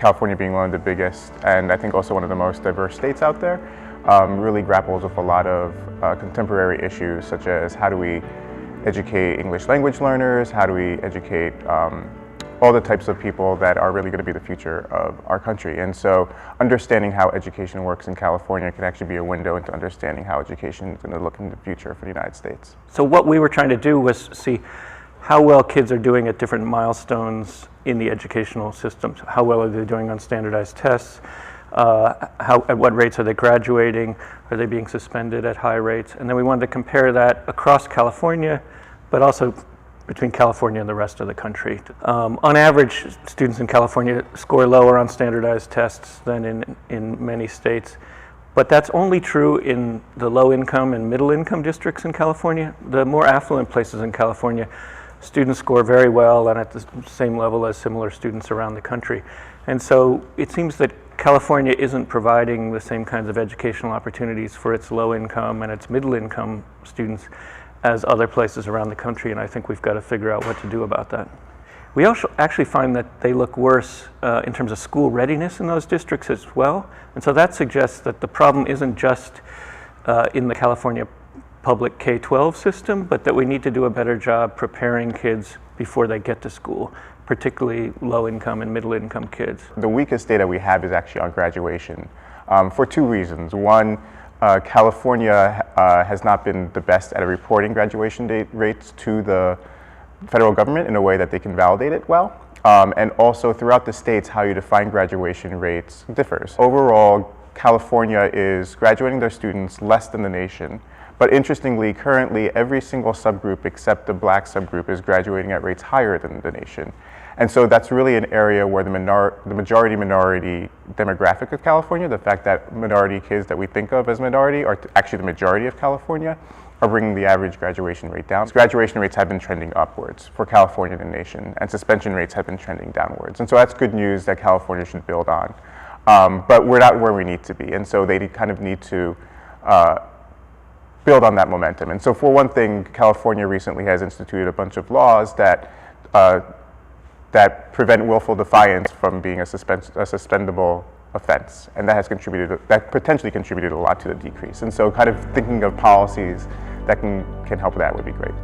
California being one of the biggest and I think also one of the most diverse states out there, really grapples with a lot of contemporary issues such as how do we educate English language learners, how do we educate all the types of people that are really going to be the future of our country. And so understanding how education works in California can actually be a window into understanding how education is going to look in the future for the United States. So what we were trying to do was see how well kids are doing at different milestones in the educational systems. How well are they doing on standardized tests? At what rates are they graduating? Are they being suspended at high rates? And then we wanted to compare that across California, but also between California and the rest of the country. On average, students in California score lower on standardized tests than in many states, but that's only true in the low-income and middle-income districts in California. The more affluent places in California, students score very well and at the same level as similar students around the country. And so it seems that California isn't providing the same kinds of educational opportunities for its low-income and its middle-income students as other places around the country, and I think we've got to figure out what to do about that. We also actually find that they look worse in terms of school readiness in those districts as well, and so that suggests that the problem isn't just in the California public K-12 system, but that we need to do a better job preparing kids before they get to school, particularly low-income and middle-income kids. The weakest data we have is actually on graduation for two reasons. One, California has not been the best at reporting graduation rates to the federal government in a way that they can validate it well. And also throughout the states, how you define graduation rates differs. Overall, California is graduating their students less than the nation. But interestingly, currently, every single subgroup except the Black subgroup is graduating at rates higher than the nation. And so that's really an area where the majority-minority demographic of California, the fact that minority kids that we think of as minority are actually the majority of California, are bringing the average graduation rate down. Graduation rates have been trending upwards for California and the nation, and suspension rates have been trending downwards. And so that's good news that California should build on. But we're not where we need to be, and so they kind of need to build on that momentum. And so for one thing, California recently has instituted a bunch of laws that that prevent willful defiance from being a suspendable offense, and that potentially contributed a lot to the decrease. And so kind of thinking of policies that can help with that would be great.